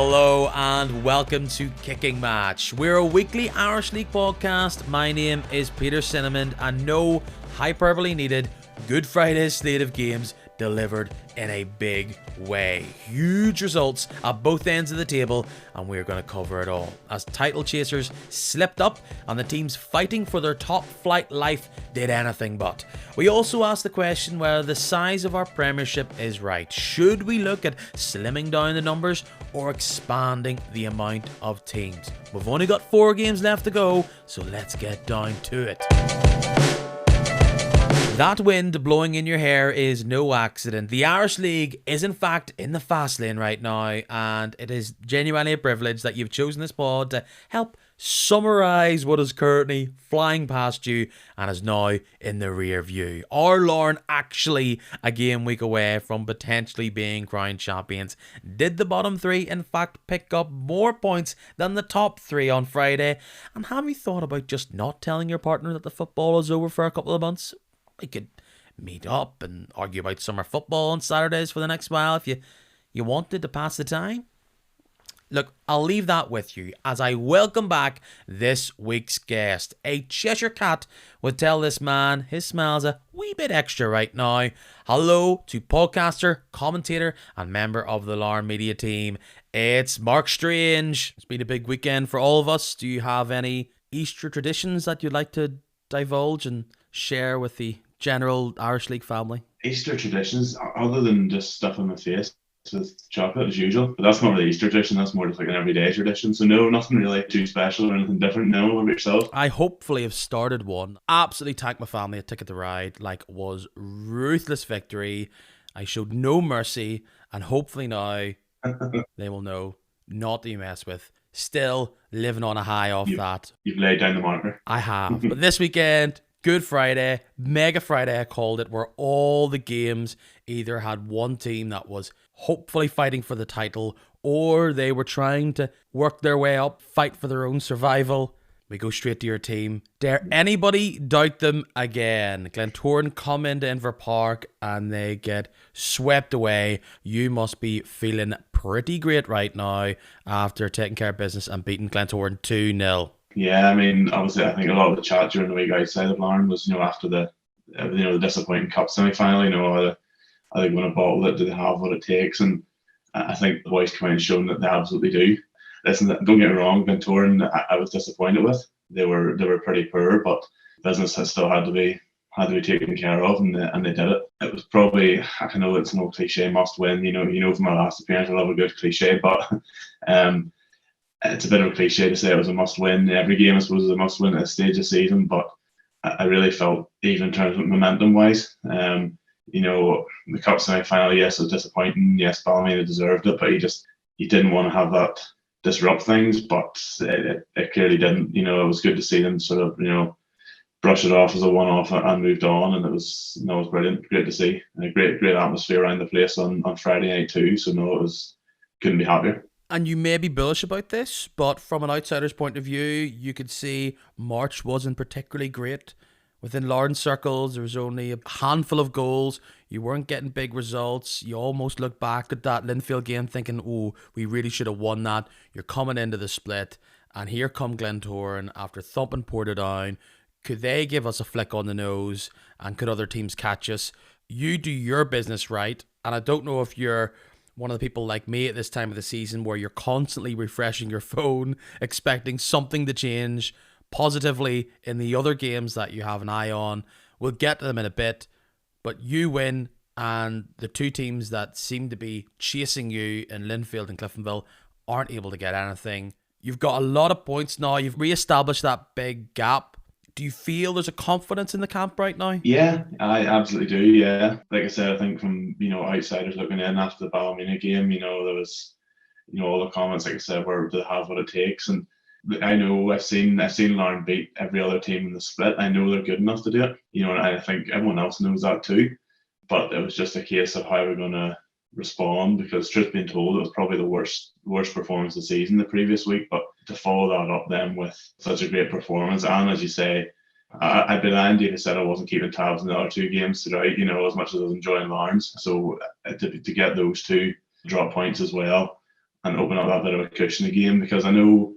Hello and welcome to Kicking Match. We're a weekly Irish League podcast. My name is Peter Cinnamon and no hyperbole needed, Good Friday slate of games delivered in a big way. Huge results at both ends of the table and we're going to cover it all. As title chasers slipped up and the teams fighting for their top flight life did anything but. We also asked the question whether the size of our premiership is right. Should we look at slimming down the numbers or expanding the amount of teams? We've only got 4 games left to go, so let's get down to it. That wind blowing in your hair is no accident. The Irish League is in fact in the fast lane right now, and it is genuinely a privilege that you've chosen this pod to help summarise what is currently flying past you and is now in the rear view. Are Larne actually a game week away from potentially being crowned champions? Did the bottom 3 in fact pick up more points than the top 3 on Friday? And have you thought about just not telling your partner that the football is over for a couple of months? We could meet up and argue about summer football on Saturdays for the next while if you wanted to pass the time. Look, I'll leave that with you as I welcome back this week's guest. A Cheshire cat would tell this man his smile's a wee bit extra right now. Hello to podcaster, commentator and member of the Larne Media team. It's Mark Strange. It's been a big weekend for all of us. Do you have any Easter traditions that you'd like to divulge and share with the general Irish League family? Easter traditions, other than just stuffing my face with chocolate as usual, but that's not really Easter tradition, that's more just like an everyday tradition. So no, nothing really too special or anything different. No, what about yourself? I hopefully have started one. Absolutely tanked my family a Ticket to Ride, like was ruthless victory. I showed no mercy, and hopefully now they will know not to be messed with. Still living on a high off that. You've laid down the marker. I have. But this weekend, Good Friday, Mega Friday I called it, where all the games either had one team that was hopefully fighting for the title or they were trying to work their way up, fight for their own survival. We go straight to your team. Dare anybody doubt them again? Glentoran come into Inver Park and they get swept away. You must be feeling pretty great right now after taking care of business and beating Glentoran 2-0. Yeah, I mean, obviously, I think a lot of the chat during the week outside of Larne was, after the disappointing cup semi-final, are they going to bottle it? Do they have what it takes? And I think the boys come out and shown that they absolutely do. Listen, don't get me wrong, Glentoran, I was disappointed with. They were pretty poor, but business has still had to be taken care of, and they did it. It was probably, I know it's an old cliche, must win. From my last appearance, I love a good cliche, but it's a bit of a cliche to say it was a must-win. Every game, I suppose, is a must-win at this stage of the season, but I really felt, even in terms of momentum-wise, the cup semi-final, yes, it was disappointing. Yes, Ballymena deserved it, but you didn't want to have that disrupt things, but it clearly didn't. It was good to see them sort of, brush it off as a one-off and moved on, and it was brilliant. Great to see. A great atmosphere around the place on Friday night too, so couldn't be happier. And you may be bullish about this, but from an outsider's point of view, you could see March wasn't particularly great. Within Larne circles, there was only a handful of goals. You weren't getting big results. You almost look back at that Linfield game thinking, oh, we really should have won that. You're coming into the split, and here come Glentoran after thumping Portadown. Could they give us a flick on the nose, and could other teams catch us? You do your business right, and I don't know if you're one of the people like me at this time of the season where you're constantly refreshing your phone, expecting something to change positively in the other games that you have an eye on. We'll get to them in a bit, but you win, and the two teams that seem to be chasing you in Linfield and Cliftonville aren't able to get anything. You've got a lot of points now. You've re-established that big gap. Do you feel there's a confidence in the camp right now? Yeah, I absolutely do, yeah. Like I said, I think from, outsiders looking in after the Ballymena game, there was, all the comments, like I said, were to have what it takes. And I know I've seen Larne beat every other team in the split. I know they're good enough to do it, and I think everyone else knows that too. But it was just a case of how we're going to respond, because truth being told, it was probably the worst performance of the season the previous week, but to follow that up then with such a great performance, and as you say, I'd be lying to you if I said I wasn't keeping tabs in the other 2 games throughout, as much as I was enjoying Larne's. So to get those 2 drop points as well, and open up that bit of a cushion again, because I know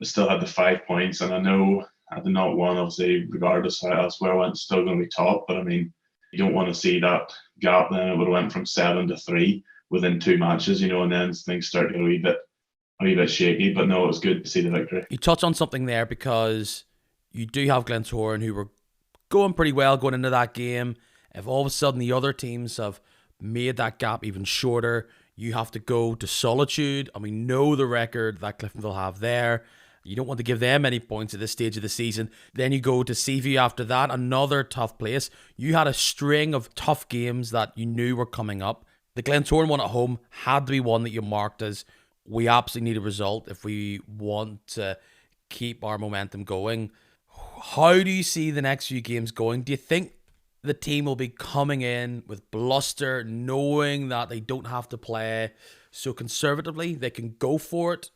I still had the 5 points, and I know had they not won, obviously, regardless of how elsewhere went, still going to be top. But I mean, you don't want to see that gap. Then it would have went from 7 to 3 within 2 matches, and then things start to get a wee bit shaky. But no, it was good to see the victory. You touch on something there, because you do have Glentoran, who were going pretty well going into that game. If all of a sudden the other teams have made that gap even shorter, you have to go to Solitude, and we know the record that Cliftonville have there. You don't want to give them any points at this stage of the season. Then you go to Seaview after that, another tough place. You had a string of tough games that you knew were coming up. The Glentoran one at home had to be one that you marked as, we absolutely need a result if we want to keep our momentum going. How do you see the next few games going? Do you think the team will be coming in with bluster, knowing that they don't have to play so conservatively? They can go for it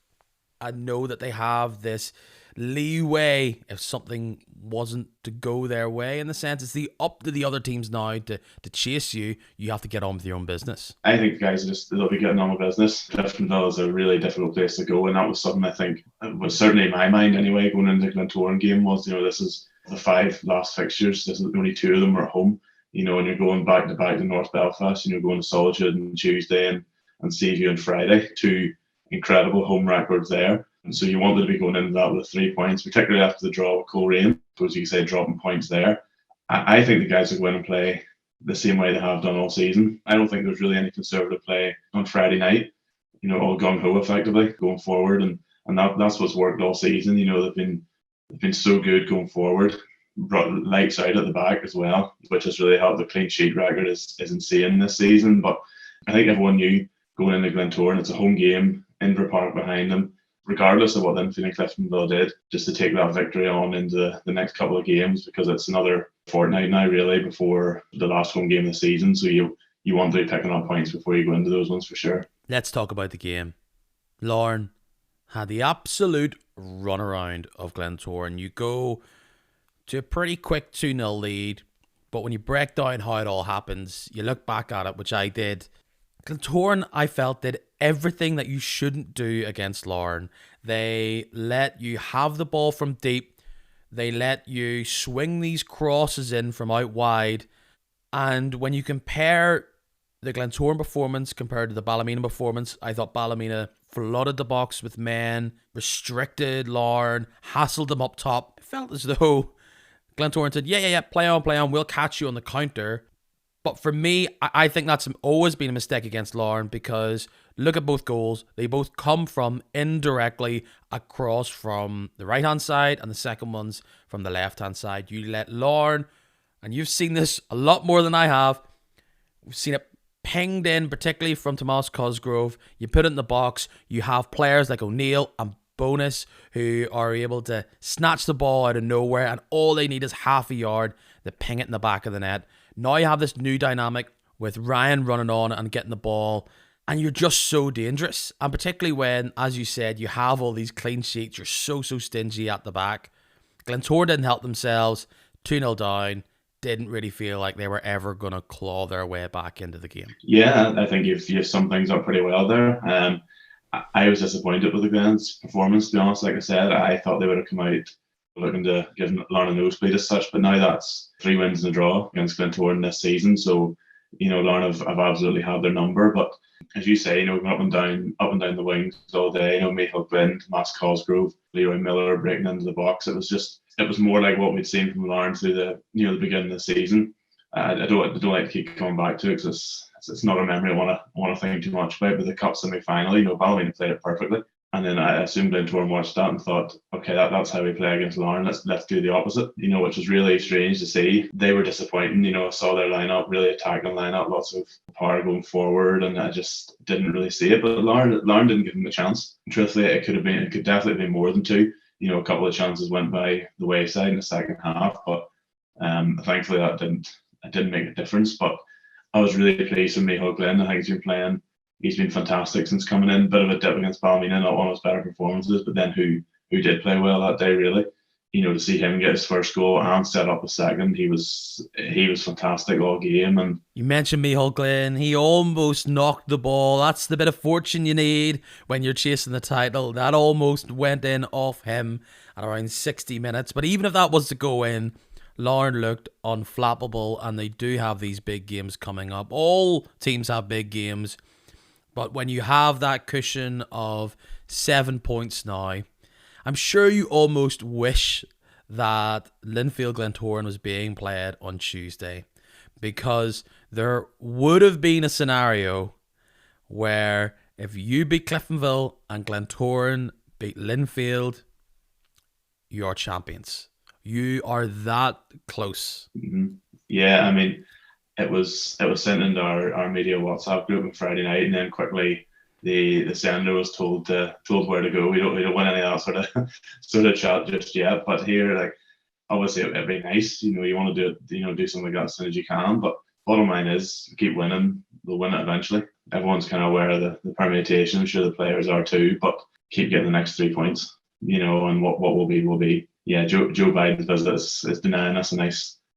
and know that they have this leeway if something wasn't to go their way, in the sense it's up to the other teams now to chase you. You have to get on with your own business. I think guys they'll be getting on with business. Cliftonville is a really difficult place to go, and that was something I think was certainly in my mind anyway going into the Glentoran game was, this is the 5 last fixtures. This is only 2 of them are at home, and you're going back to North Belfast, and you're going to Solitude on Tuesday and Seaview on Friday. 2 incredible home records there. And so you wanted to be going into that with 3 points, particularly after the draw with Coleraine. I suppose you could say dropping points there. I think the guys will go in and play the same way they have done all season. I don't think there's really any conservative play on Friday night, all gung-ho effectively going forward. And that's what's worked all season. They've been so good going forward, brought lights out at the back as well, which has really helped. The clean sheet record is insane this season. But I think everyone knew going into Glentoran, it's a home game, Inver Park behind them, regardless of what Linfield and Cliftonville did, just to take that victory on into the next couple of games, because it's another fortnight now really before the last home game of the season. So you want to be picking up points before you go into those ones for sure. Let's talk about the game. Larne had the absolute runaround of Glentoran. You go to a pretty quick 2-0 lead, but when you break down how it all happens, you look back at it, which I did. Glentoran, I felt, did everything that you shouldn't do against Larne. They let you have the ball from deep. They let you swing these crosses in from out wide. And when you compare the Glentoran performance compared to the Ballymena performance, I thought Ballymena flooded the box with men, restricted Larne, hassled them up top. It felt as though Glentoran said, yeah, play on, we'll catch you on the counter. But for me, I think that's always been a mistake against Larne, because look at both goals. They both come from indirectly across from the right-hand side, and the second one's from the left-hand side. You let Larne, and you've seen this a lot more than I have, we've seen it pinged in, particularly from Tomas Cosgrove. You put it in the box. You have players like O'Neill and Bonus who are able to snatch the ball out of nowhere, and all they need is half a yard to ping it in the back of the net. Now you have this new dynamic with Ryan running on and getting the ball, and you're just so dangerous. And particularly when, as you said, you have all these clean sheets, you're so stingy at the back. Glentoran didn't help themselves, 2-0 down, didn't really feel like they were ever going to claw their way back into the game. Yeah, I think you've summed things up pretty well there. I was disappointed with the Glens' performance, to be honest. Like I said, I thought they would have come out looking to give Larne a nosebleed as such, but now that's 3 wins in a draw against Glentoran this season. So, Larne have absolutely had their number. But as you say, going up and down the wings all day, Mayhill Glynn, Tomas Cosgrove, Leroy Miller breaking into the box. It was more like what we'd seen from Larne through the beginning of the season. I don't like to keep coming back to it, because it's not a memory I want to think too much about. But the cup semi-final, Ballymena played it perfectly. And then I assumed Glentoran watched that and thought, okay, that's how we play against Larne. Let's do the opposite, which was really strange to see. They were disappointing. I saw their lineup, really attacking lineup, lots of power going forward, and I just didn't really see it. But Larne didn't give them a chance. Truthfully, it could definitely have been more than 2. A couple of chances went by the wayside in the second half, but thankfully that didn't make a difference. But I was really pleased with Mayhill Glynn. I think he's been fantastic since coming in. Bit of a dip against Ballymena, not one of his better performances, but then who did play well that day, really. to see him get his first goal and set up a second, he was fantastic all game. And you mentioned Micheál Glynn. He almost knocked the ball. That's the bit of fortune you need when you're chasing the title. That almost went in off him at around 60 minutes. But even if that was to go in, Larne looked unflappable, and they do have these big games coming up. All teams have big games, but when you have that cushion of 7 points now, I'm sure you almost wish that Linfield Glentoran was being played on Tuesday, because there would have been a scenario where if you beat Cliftonville and Glentoran beat Linfield, you're champions. You are that close. Yeah, I mean, it was sent into our media WhatsApp group on Friday night, and then quickly the sender was told where to go. We don't want any of that sort of chat just yet. But here, like, obviously it'd be nice. You want to do something like that as soon as you can. But bottom line is, keep winning. They'll win it eventually. Everyone's kind of aware of the permutations. I'm sure the players are too. But keep getting the next 3 points. And what will be. Yeah, Joe Biden's visit is denying us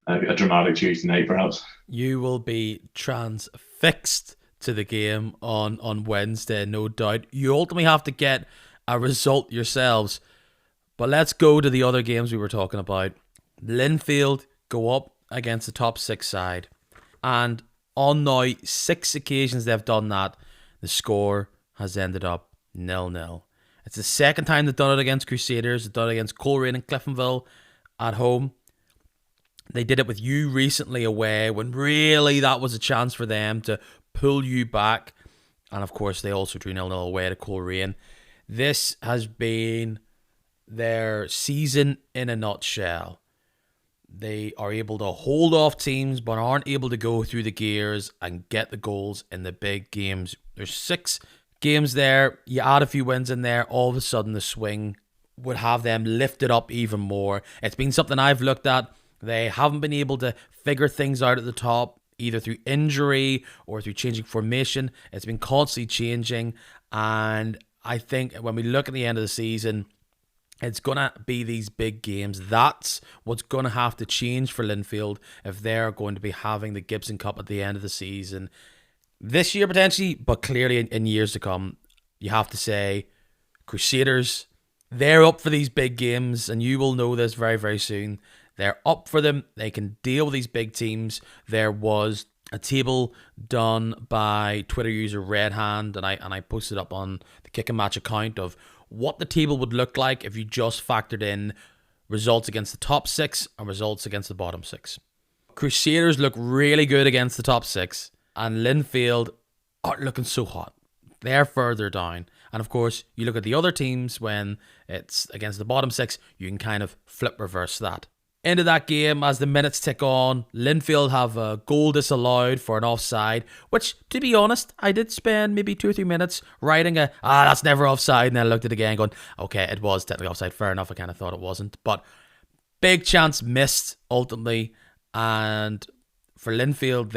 a dramatic Tuesday night, perhaps. You will be transfixed to the game on Wednesday, no doubt. You ultimately have to get a result yourselves. But let's go to the other games we were talking about. Linfield go up against the top 6 side. And on now 6 occasions they've done that, the score has ended up 0-0. It's the second time they've done it against Crusaders. They've done it against Coleraine and Cliftonville at home. They did it with you recently away, when really that was a chance for them to pull you back. And of course, they also drew 0-0 away to Coleraine. This has been their season in a nutshell. They are able to hold off teams, but aren't able to go through the gears and get the goals in the big games. There's 6 games there. You add a few wins in there, all of a sudden the swing would have them lifted up even more. It's been something I've looked at. They haven't been able to figure things out at the top, either through injury or through changing formation. It's been constantly changing, and I think when we look at the end of the season, it's going to be these big games. That's what's going to have to change for Linfield if they're going to be having the Gibson Cup at the end of the season. This year potentially, but clearly in years to come. You have to say, Crusaders, they're up for these big games, and you will know this very, very soon. They're up for them. They can deal with these big teams. There was a table done by Twitter user Red Hand, and I posted up on the Kick and Match account of what the table would look like if you just factored in results against the top 6 and results against the bottom 6. Crusaders look really good against the top 6, and Linfield aren't looking so hot. They're further down. And of course, you look at the other teams when it's against the bottom 6, you can kind of flip reverse that. Into that game, as the minutes tick on, Linfield have a goal disallowed for an offside, which, to be honest, I did spend maybe 2 or 3 minutes writing that's never offside, and then I looked at it again going, okay, it was technically offside, fair enough, I kind of thought it wasn't, but big chance missed, ultimately, and for Linfield,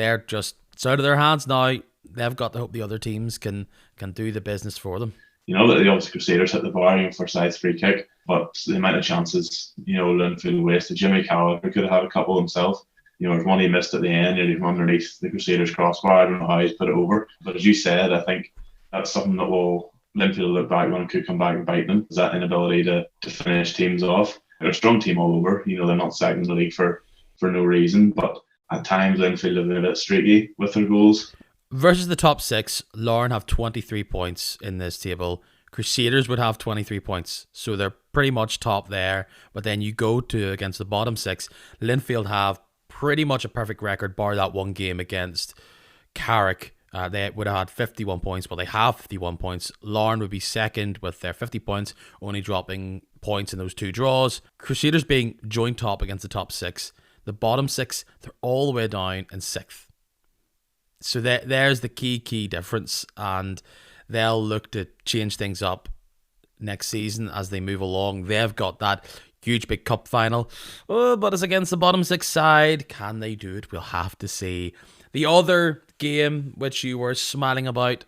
it's out of their hands now. They've got to hope the other teams can do the business for them. That the obviously Crusaders hit the bar for side's free kick, but the amount of chances, Linfield wasted. Jimmy Gallagher could have had a couple himself. There's one he missed at the end, nearly from underneath the Crusaders crossbar. I don't know how he's put it over. But as you said, I think that's something that Linfield look back on and could come back and bite them, is that inability to finish teams off. They're a strong team all over. They're not second in the league for no reason, but at times Linfield have been a bit streaky with their goals. Versus the top 6, Larne have 23 points in this table. Crusaders would have 23 points, so they're pretty much top there. But then you go to against the bottom 6, Linfield have pretty much a perfect record, bar that one game against Carrick. They would have had 51 points, but they have 51 points. Larne would be second with their 50 points, only dropping points in those 2 draws. Crusaders being joint top against the top 6. The bottom 6, they're all the way down in 6th. So there's the key difference, and they'll look to change things up next season as they move along. They've got that huge big cup final, but it's against the bottom 6 side. Can they do it? We'll have to see. The other game which you were smiling about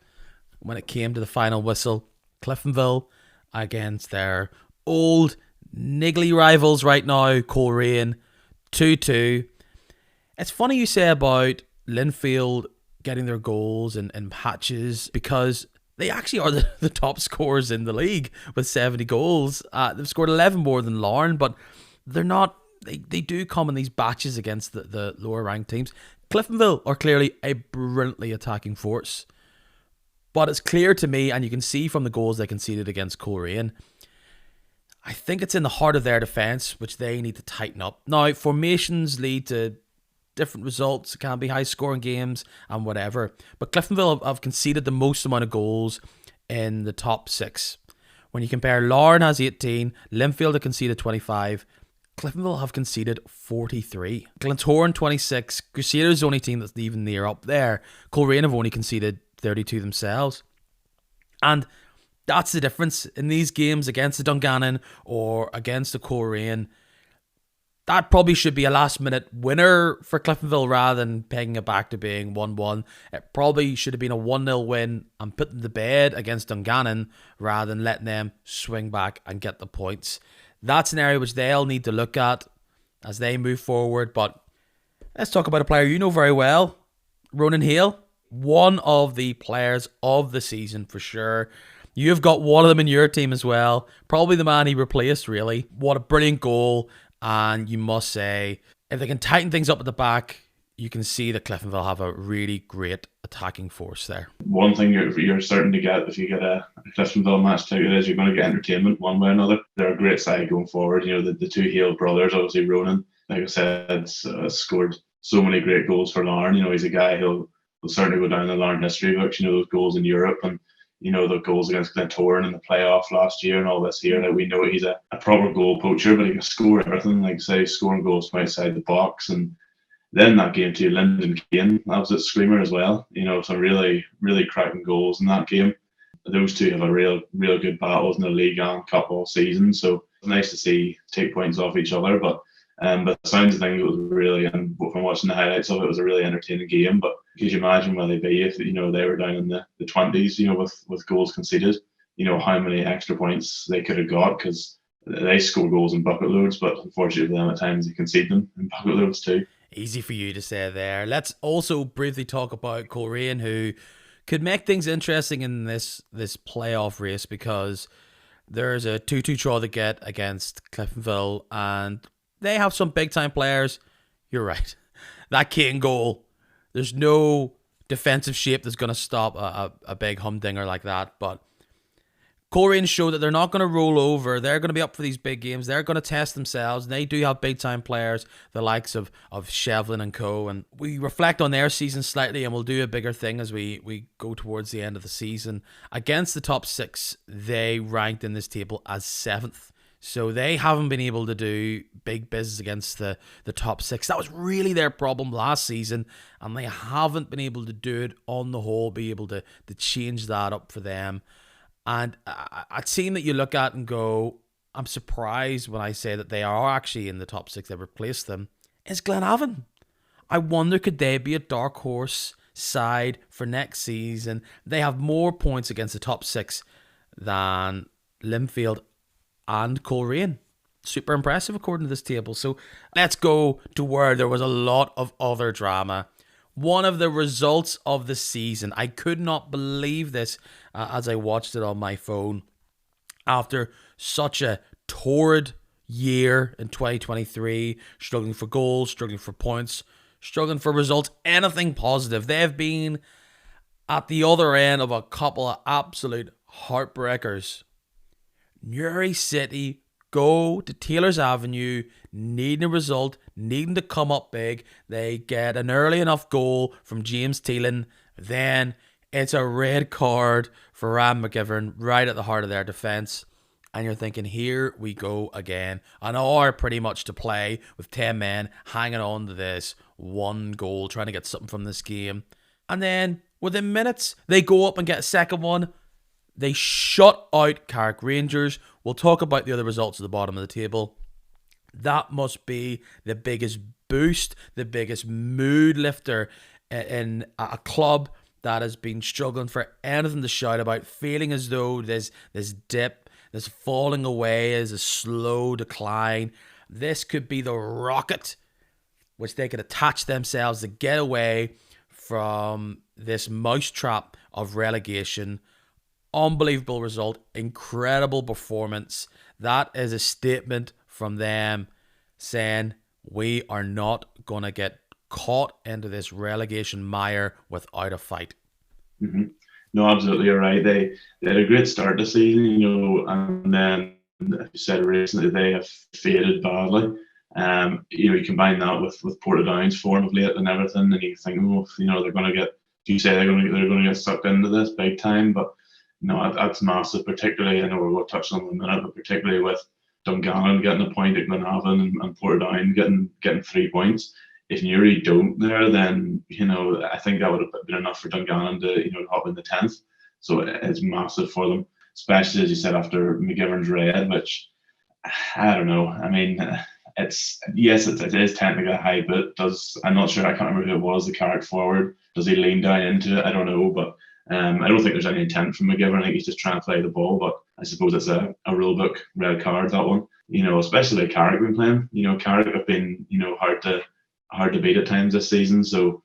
when it came to the final whistle, Cliftonville against their old niggly rivals right now, Coleraine 2-2. It's funny you say about Linfield getting their goals in patches, because they actually are the top scorers in the league with 70 goals. They've scored 11 more than Larne, but they're not. They do come in these batches against the lower ranked teams. Cliftonville are clearly a brilliantly attacking force, but it's clear to me, and you can see from the goals they conceded against Coleraine, I think it's in the heart of their defence, which they need to tighten up. Now, formations lead to different results. It can be high scoring games and whatever, but Cliftonville have conceded the most amount of goals in the top 6. When you compare, Larne has 18, Linfield have conceded 25, Cliftonville have conceded 43. Glentoran 26. Crusaders the only team that's even near up there. Coleraine have only conceded 32 themselves. And that's the difference in these games against the Dungannon or against the Coleraine. That probably should be a last minute winner for Cliftonville rather than pegging it back to being 1-1. It probably should have been a 1-0 win and put them to bed against Dungannon rather than letting them swing back and get the points. That's an area which they'll need to look at as they move forward. But let's talk about a player you know very well, Ronan Hale. One of the players of the season for sure. You've got one of them in your team as well. Probably the man he replaced, really. What a brilliant goal. And you must say, if they can tighten things up at the back, you can see that Cliftonville have a really great attacking force there. One thing you're certain to get if you get a Cliftonville match ticket is you're going to get entertainment one way or another. They're a great side going forward. You know, the two Hale brothers, obviously Ronan, like I said, scored so many great goals for Larne. You know, he's a guy who'll certainly go down in the Larne history books. You know, those goals in Europe and, you know, the goals against Glentoran in the playoff last year and all this year. Like, we know he's a proper goal poacher, but he can score everything. Like, say, scoring goals from outside the box. And then that game too, Lyndon Kane, that was a screamer as well. You know, some really, really cracking goals in that game. Those two have a real good battles in the league and cup all season. So it's nice to see take points off each other. But the sounds of things, it was really, and from watching the highlights of it, it was a really entertaining game. But could you imagine where they'd be if, you know, they were down in the 20s, you know, with goals conceded, you know, how many extra points they could have got, because they score goals in bucket loads, but unfortunately for them at times they concede them in bucket loads too. Easy for you to say there. Let's also briefly talk about Coleraine, who could make things interesting in this playoff race, because there's a 2-2 draw to get against Cliftonville, and they have some big time players. You're right. That Kane goal, there's no defensive shape that's going to stop a big humdinger like that. But Coleraine show that they're not going to roll over. They're going to be up for these big games. They're going to test themselves. They do have big time players, the likes of Shevlin and co. And we reflect on their season slightly, and we'll do a bigger thing as we go towards the end of the season. Against the top 6, they ranked in this table as 7th. So they haven't been able to do big business against the top 6. That was really their problem last season, and they haven't been able to do it on the whole, be able to change that up for them. And a team that you look at and go, I'm surprised when I say that they are actually in the top 6, they replaced them, is Glenavon. I wonder, could they be a dark horse side for next season? They have more points against the top 6 than Linfield and Coleraine. Super impressive according to this table. So let's go to where there was a lot of other drama. One of the results of the season. I could not believe this as I watched it on my phone. After such a torrid year in 2023, struggling for goals, struggling for points, struggling for results, anything positive. They've been at the other end of a couple of absolute heartbreakers. Newry City go to Taylor's Avenue, needing a result, needing to come up big. They get an early enough goal from James Teelan. Then it's a red card for Ram McGivern right at the heart of their defence. And you're thinking, here we go again. An hour pretty much to play with 10 men hanging on to this one goal, trying to get something from this game. And then within minutes, they go up and get a second one. They shut out Carrick Rangers. We'll talk about the other results at the bottom of the table. That must be the biggest boost, the biggest mood lifter in a club that has been struggling for anything to shout about, feeling as though this dip, This falling away is a slow decline. This could be the rocket which they could attach themselves to get away from this mousetrap of relegation. Unbelievable result, incredible performance. That is a statement from them saying we are not going to get caught into this relegation mire without a fight. Mm-hmm. No, absolutely, you're right. They had a great start this season, and then, as you said, recently they have faded badly. You combine that with Portadown's form of late and everything, and you think, oh, they're going to get. You say they're going to get sucked into this big time, but no, that's massive. Particularly, I know we'll touch on it in a minute, but particularly with Dungannon getting a point at Glenavon and Portadown getting 3 points. If Newry don't there, then I think that would have been enough for Dungannon to hop in the 10th. So it's massive for them, especially as you said after McGivern's red, which I don't know. I mean, it is technically a high, but I'm not sure. I can't remember who it was. The Carrick forward, does he lean down into it? I don't know, but I don't think there's any intent from McGivern. I think he's just trying to play the ball, but I suppose it's a rule book red card, that one. Especially like Carrick been playing. Carrick have been hard to beat at times this season, so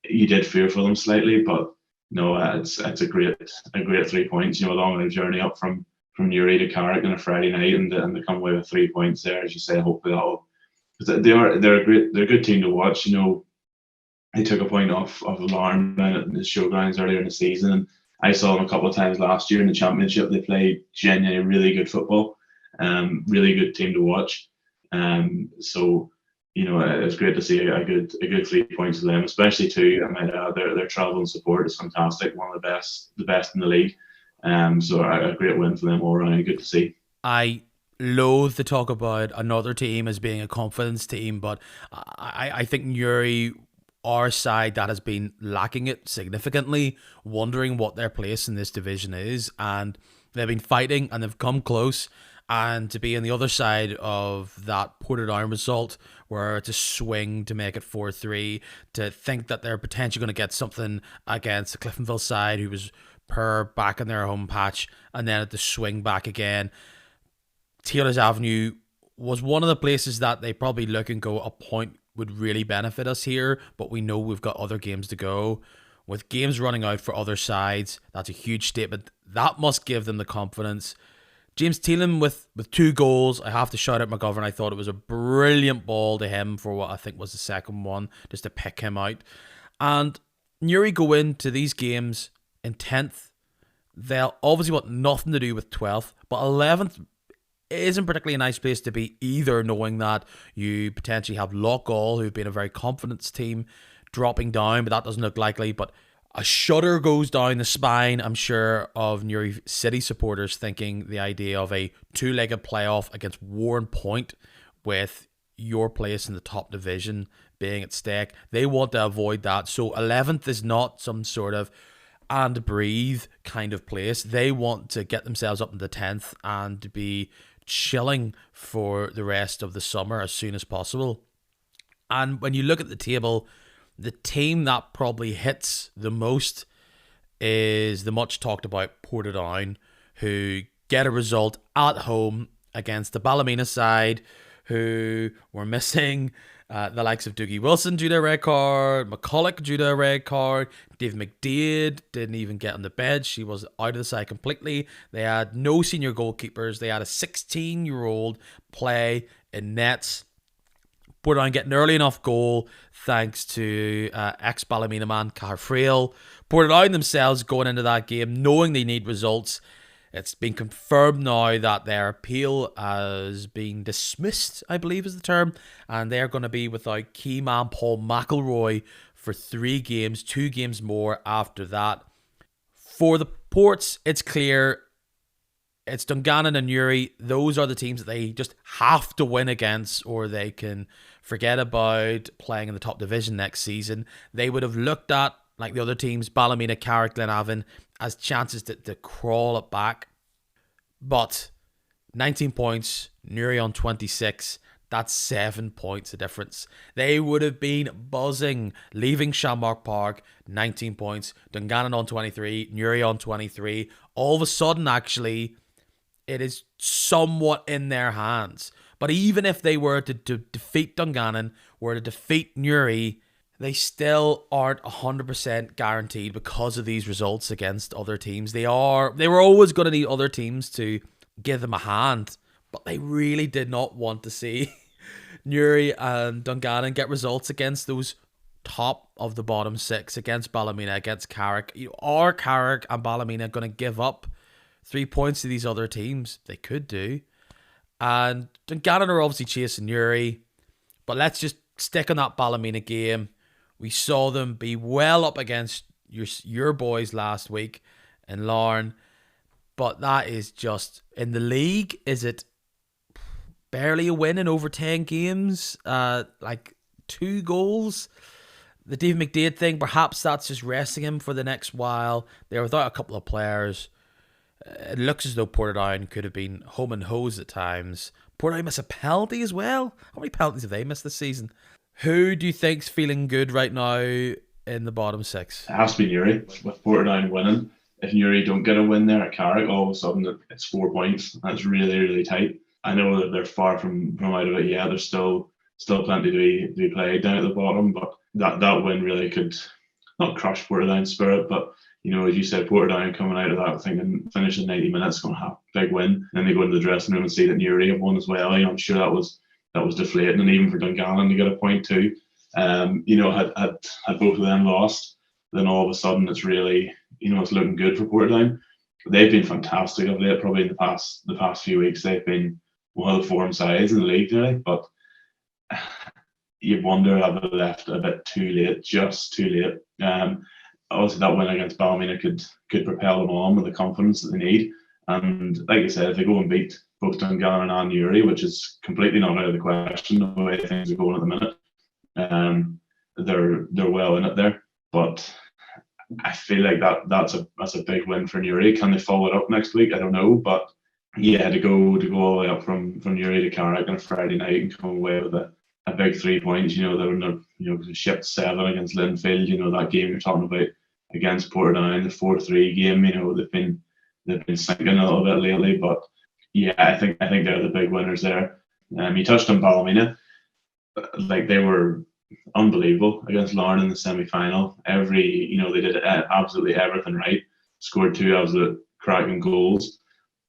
you did fear for them slightly, but no, it's a great 3 points. A long journey up from Newry to Carrick on a Friday night, and they come away with 3 points there, as you say. Hopefully that'll, because they're a good team to watch. They took a point off of Larne down at the showgrounds earlier in the season, and I saw them a couple of times last year in the championship. They played genuinely really good football, really good team to watch. So it was great to see a good 3 points for them, especially too. I might add their travel and support is fantastic, one of the best in the league. So a great win for them all around. Good to see. I loathe to talk about another team as being a confidence team, but I think Newry, our side that has been lacking it significantly, wondering what their place in this division is, and they've been fighting and they've come close. And to be on the other side of that Portadown result, where it's a swing to make it 4-3, to think that they're potentially going to get something against the Cliftonville side, who was back in their home patch, and then at the swing back again. Taylor's Avenue was one of the places that they probably look and go, a point would really benefit us here, but we know we've got other games to go. With games running out for other sides, that's a huge statement. That must give them the confidence. James Teelan with 2 goals. I have to shout out McGovern. I thought it was a brilliant ball to him for what I think was the second one, just to pick him out. And Newry go into these games in 10th. They'll obviously want nothing to do with 12th, but 11th isn't particularly a nice place to be either, knowing that you potentially have Loughgall, who've been a very confidence team, dropping down, but that doesn't look likely. But a shudder goes down the spine, I'm sure, of Newry City supporters, thinking the idea of a 2-legged playoff against Warren Point with your place in the top division being at stake. They want to avoid that. So 11th is not some sort of and breathe kind of place. They want to get themselves up in the 10th and to be chilling for the rest of the summer as soon as possible. And when you look at the table, the team that probably hits the most is the much talked about Portadown, who get a result at home against the Ballymena side, who were missing the likes of Doogie Wilson due to a red card, McCulloch due to a red card, Dave McDade didn't even get on the bench. She was out of the side completely. They had no senior goalkeepers. They had a 16-year-old play in nets. Portadown getting early enough goal thanks to ex-Ballymena man Car Frail. Portadown themselves going into that game knowing they need results. It's been confirmed now that their appeal has been dismissed, I believe is the term, and they're going to be without key man Paul McElroy for 3 games, 2 games more after that. For the Ports, it's clear it's Dungannon and Newry. Those are the teams that they just have to win against, or they can forget about playing in the top division next season. They would have looked at, like the other teams, Ballymena, Carrick, Glenavon, as chances to crawl it back. But 19 points, Newry on 26, that's 7 points of difference. They would have been buzzing leaving Shamrock Park, 19 points, Dungannon on 23, Newry on 23. All of a sudden, actually, it is somewhat in their hands. But even if they were to defeat Dungannon, were to defeat Newry, they still aren't 100% guaranteed because of these results against other teams. They were always going to need other teams to give them a hand, but they really did not want to see Newry and Dungannon get results against those top of the bottom six, against Ballymena, against Carrick. Are Carrick and Ballymena going to give up 3 points to these other teams? They could do. And Dungannon are obviously chasing Newry, but let's just stick on that Ballymena game. We saw them be well up against your boys last week in Larne, but that is just, in the league, is it barely a win in over 10 games? Like 2 goals? The David McDade thing, perhaps that's just resting him for the next while. They're without a couple of players. It looks as though Portadown could have been home and hose at times. Portadown miss a penalty as well. How many penalties have they missed this season? Who do you think's feeling good right now in the bottom 6? It has to be Newry. With Portadown winning, if Newry don't get a win there at Carrick, all of a sudden it's 4 points. That's really, really tight. I know that they're far from out of it yet. There's still plenty to be played down at the bottom, but that win really could not crush Portadown's spirit, but as you said, Portadown coming out of that thinking finishing 90 minutes going to have a big win. And then they go into the dressing room and see that Newry have won as well. I'm sure that was deflating, and even for Dungannon to get a point too. Had both of them lost, then all of a sudden it's really it's looking good for Portadown. They've been fantastic of late. Probably in the past few weeks they've been one of the form sides in the league today, but you wonder have they left a bit too late, just too late. Obviously that win against Ballymena could propel them on with the confidence that they need. And like I said, if they go and beat both Dungannon and Newry, which is completely not out of the question the way things are going at the minute, they're well in it there. But I feel like that's a big win for Newry. Can they follow it up next week? I don't know, but yeah, to go all the way up from Newry to Carrick on a Friday night and come away with a big 3 points. They shipped 7 against Linfield. That game you're talking about against Portadown, the 4-3 game. They've been sinking a little bit lately, but yeah, I think they're the big winners there. You touched on Ballymena, like they were unbelievable against Larne in the semi-final. They did absolutely everything right. Scored 2 absolute cracking goals,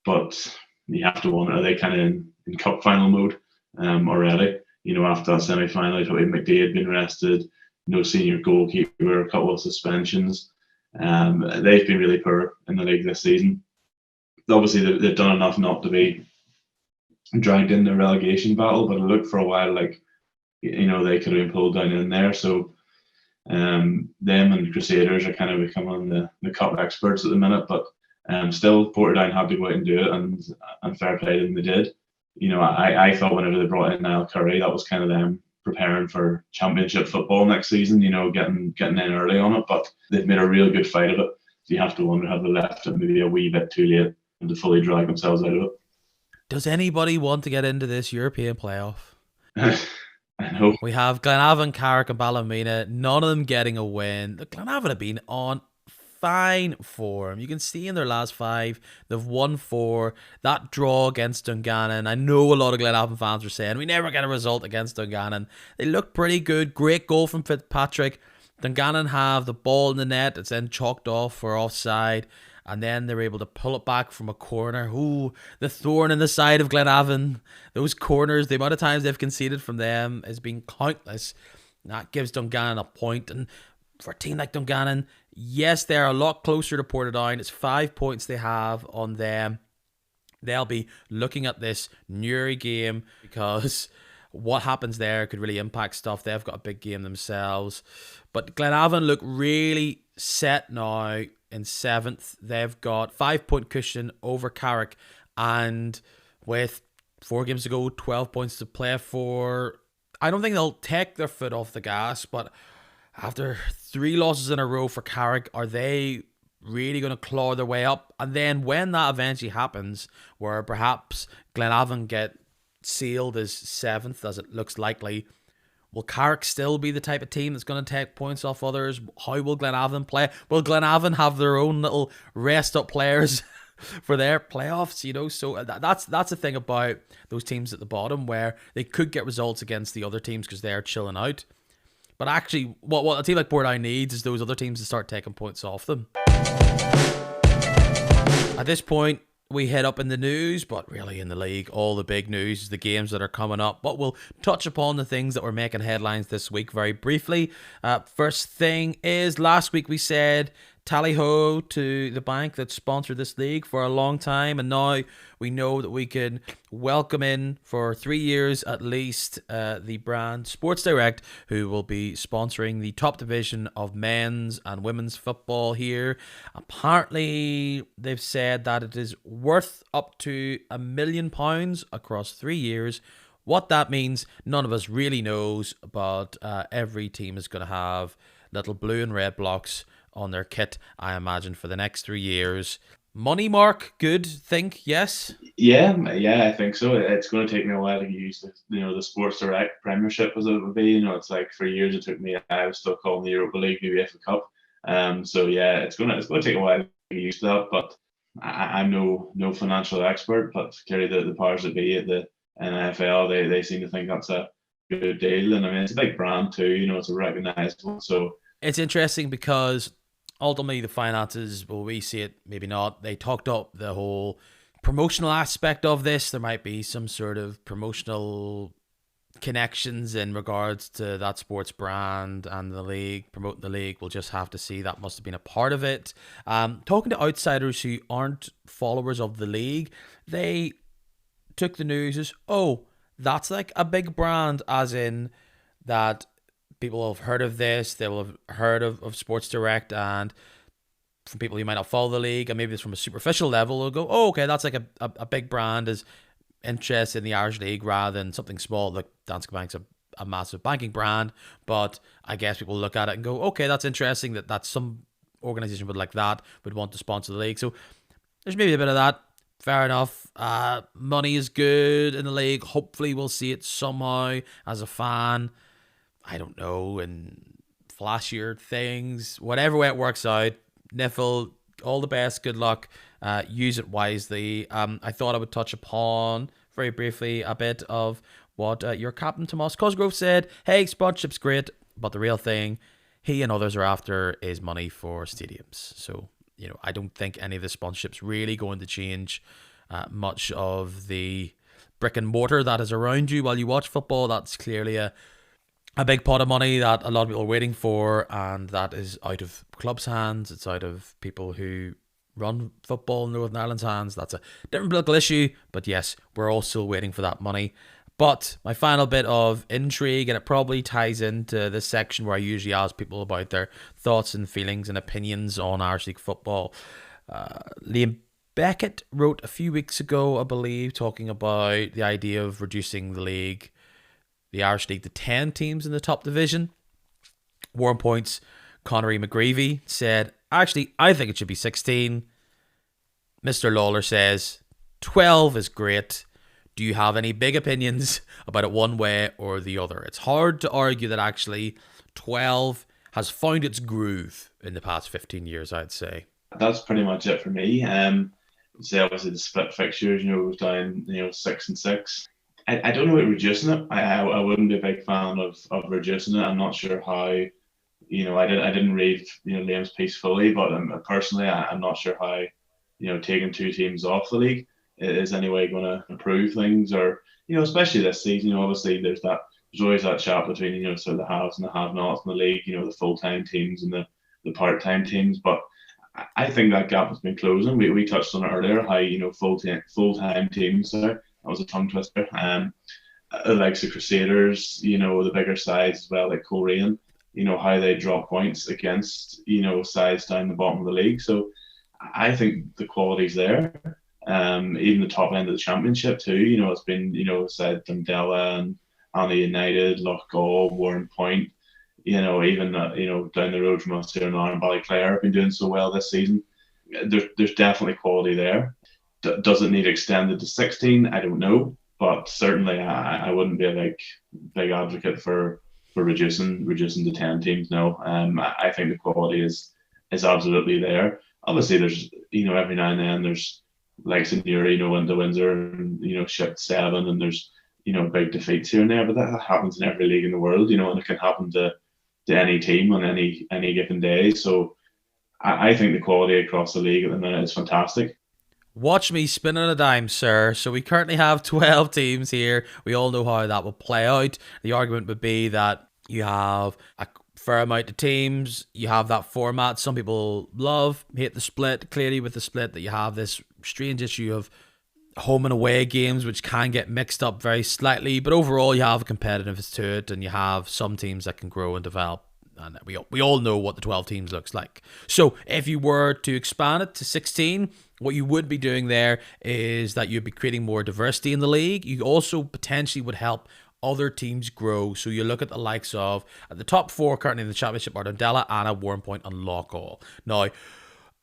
but you have to wonder, are they kind of in cup final mode already? After that semi-final, I thought McDade had been rested, no senior goalkeeper, a couple of suspensions. They've been really poor in the league this season. Obviously, they've done enough not to be dragged in the relegation battle, but it looked for a while like they could have been pulled down in there. So them and Crusaders are kind of becoming the cup experts at the minute, but still Portadown had to go out and do it, and fair play to them, they did. I thought whenever they brought in Niall Curry, that was kind of them preparing for championship football next season, getting in early on it, but they've made a real good fight of it. So you have to wonder, have they left it maybe a wee bit too late and to fully drag themselves out of it? Does anybody want to get into this European playoff? I know. We have Glenavon, Carrick and Ballymena, none of them getting a win. Glenavon have been on fine form. You can see in their last 5, they've won 4. That draw against Dungannon, I know a lot of Glenavon fans were saying, we never get a result against Dungannon. They look pretty good. Great goal from Fitzpatrick. Dungannon have the ball in the net. It's then chalked off for offside. And then they're able to pull it back from a corner. Ooh, the thorn in the side of Glenavon. Those corners, the amount of times they've conceded from them has been countless. That gives Dungannon a point. And for a team like Dungannon, yes, they're a lot closer to Portadown. It's 5 points they have on them. They'll be looking at this Newry game because what happens there could really impact stuff. They've got a big game themselves. But Glenavon look really set now in 7th. They've got 5-point cushion over Carrick. And with 4 games to go, 12 points to play for, I don't think they'll take their foot off the gas, but after 3 losses in a row for Carrick, are they really going to claw their way up? And then when that eventually happens, where perhaps Glenavon get sealed as 7th, as it looks likely, will Carrick still be the type of team that's going to take points off others? How will Glenavon play? Will Glenavon have their own little rest up players for their playoffs, So that's the thing about those teams at the bottom, where they could get results against the other teams because they're chilling out. But actually, what a team like Portadown needs is those other teams to start taking points off them. At this point, we head up in the news, but really in the league, all the big news is the games that are coming up. But we'll touch upon the things that were making headlines this week very briefly. First thing is, last week we said tally ho to the bank that sponsored this league for a long time, and now we know that we can welcome in for 3 years at least the brand Sports Direct, who will be sponsoring the top division of men's and women's football here. Apparently they've said that it is worth up to £1 million across 3 years. What that means, none of us really knows, but every team is going to have little blue and red blocks on their kit, I imagine, for the next 3 years. Money, Mark, good, think, yes? Yeah, I think so. It's going to take me a while to use the Sports Direct Premiership as it would be. It's like for years it took me. I was still calling the Europa League, the UEFA Cup. So yeah, it's going to take a while to get used to that. But I'm no financial expert, but clearly the powers that be at the NFL, they seem to think that's a good deal. And I mean, it's a big brand too. It's a recognised one. So it's interesting because ultimately the finances, well, we see it, maybe not. They talked up the whole promotional aspect of this. There might be some sort of promotional connections in regards to that sports brand and the league, promoting the league. We'll just have to see. That must have been a part of it. Talking to outsiders who aren't followers of the league, they took the news as, oh, that's like a big brand, as in that people have heard of this, they will have heard of Sports Direct, and from people who might not follow the league, and maybe it's from a superficial level, they'll go, oh, okay, that's like a big brand is interested in the Irish League rather than something small. Like Danske Bank's a massive banking brand, but I guess people look at it and go, okay, that's interesting that some organisation would want to sponsor the league. So there's maybe a bit of that. Fair enough. Money is good in the league. Hopefully we'll see it somehow as a fan. I don't know, and flashier things, whatever way it works out. Niffle, all the best, good luck. Use it wisely. I thought I would touch upon very briefly a bit of what your captain Tomas Cosgrove said. Hey, sponsorship's great, but the real thing he and others are after is money for stadiums. So, I don't think any of the sponsorship's really going to change much of the brick and mortar that is around you while you watch football. That's clearly a big pot of money that a lot of people are waiting for, and that is out of clubs' hands. It's out of people who run football in Northern Ireland's hands. That's a different political issue, but yes, we're all still waiting for that money. But my final bit of intrigue, and it probably ties into this section where I usually ask people about their thoughts and feelings and opinions on Irish League football. Liam Beckett wrote a few weeks ago, I believe, talking about the idea of reducing the Irish League to 10 teams in the top division. Warren Point's Connery McGreevy said, actually, I think it should be 16. Mr. Lawler says, 12 is great. Do you have any big opinions about it one way or the other? It's hard to argue that actually 12 has found its groove in the past 15 years, I'd say. That's pretty much it for me. Say obviously the split fixtures, was down, 6 and 6. I don't know about reducing it. I wouldn't be a big fan of reducing it. I'm not sure how. I didn't read Liam's piece fully, but personally, I'm not sure how taking 2 teams off the league is any way going to improve things, or especially this season. Obviously there's always that chat between sort of the haves and the have-nots in the league. The full-time teams and the part-time teams, but I think that gap has been closing. We touched on it earlier, how full-time teams there. That was a tongue twister. The likes of Crusaders, the bigger sides as well, like Coleraine, how they drop points against, sides down the bottom of the league. So I think the quality's there. Even the top end of the championship too, it's been, said Dundela and Anna United, Loughgall, Warren Point, even, down the road from us here in Larne, Ballyclare have been doing so well this season. There's definitely quality there. Does it need extended to 16? I don't know, but certainly I wouldn't be a big advocate for reducing to 10 teams. No, I think the quality is absolutely there. Obviously, there's every now and then there's like Newry, into Windsor, and shipped 7, and there's big defeats here and there, but that happens in every league in the world, and it can happen to any team on any given day. So I think the quality across the league at the minute is fantastic. Watch me spin on a dime, sir. So we currently have 12 teams here. We all know how that will play out. The argument would be that you have a fair amount of teams. You have that format. Some people hate the split. Clearly, with the split, that you have this strange issue of home and away games, which can get mixed up very slightly. But overall, you have a competitiveness to it, and you have some teams that can grow and develop. And we all know what the 12 teams looks like. So if you were to expand it to 16, what you would be doing there is that you'd be creating more diversity in the league. You also potentially would help other teams grow. So you look at the likes of the top 4 currently in the championship are Dundela, Anna, Warrenpoint, and Loughgall. Now,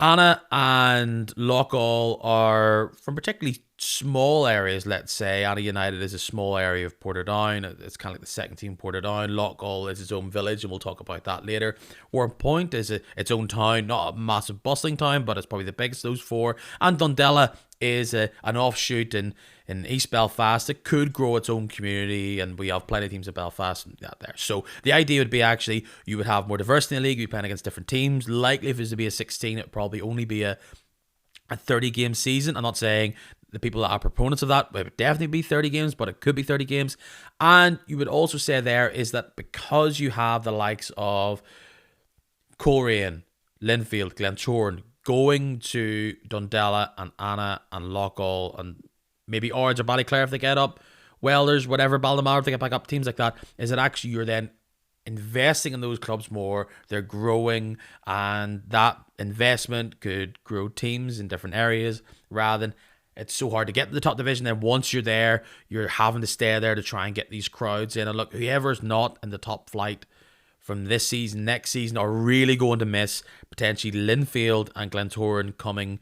Anna and Loughgall are from particularly small areas, let's say. Anna United is a small area of Portadown. It's kind of like the second team Portadown. Loughgall is its own village, and we'll talk about that later. Warrenpoint is its own town, not a massive bustling town, but it's probably the biggest of those 4. And Dundela is an offshoot in East Belfast. It could grow its own community, and we have plenty of teams in Belfast out there. So the idea would be actually you would have more diversity in the league. You'd be playing against different teams. Likely, if it was to be a 16, it would probably only be a 30-game season. I'm not saying the people that are proponents of that, it would definitely be 30 games, but it could be 30 games. And you would also say there is that because you have the likes of Coleraine, Linfield, Glentoran going to Dundela and Anna and Loughgall and maybe Ards or Ballyclare if they get up, Welders, whatever, Baldemar if they get back up, teams like that, is that actually you're then investing in those clubs more. They're growing, and that investment could grow teams in different areas rather than it's so hard to get to the top division. Then once you're there, you're having to stay there to try and get these crowds in. And look, whoever's not in the top flight from this season, next season, are really going to miss potentially Linfield and Glentoran coming,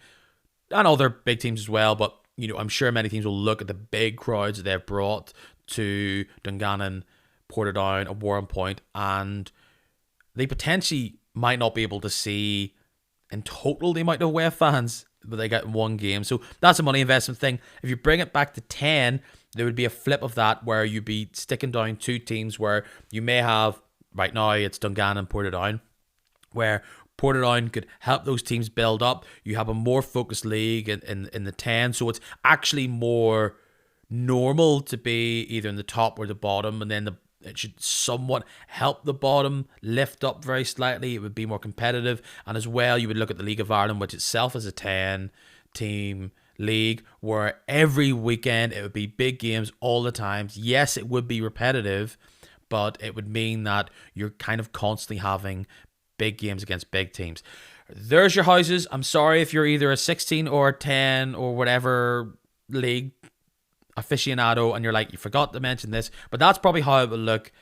and other big teams as well. But I'm sure many teams will look at the big crowds that they've brought to Dungannon, Portadown, and Warrenpoint, and they potentially might not be able to see in total the amount of away fans that they get in one game. So that's a money investment thing. If you bring it back to 10, there would be a flip of that where you'd be sticking down 2 teams where you may have, right now it's Dungannon and Portadown, where Portadown could help those teams build up. You have a more focused league in the 10, so it's actually more normal to be either in the top or the bottom, and then it should somewhat help the bottom lift up very slightly. It would be more competitive, and as well you would look at the League of Ireland, which itself is a 10-team league, where every weekend it would be big games all the time. Yes, it would be repetitive, but it would mean that you're kind of constantly having big games against big teams. There's your houses. I'm sorry if you're either a 16 or a 10 or whatever league aficionado and you're like, you forgot to mention this, but that's probably how it would look.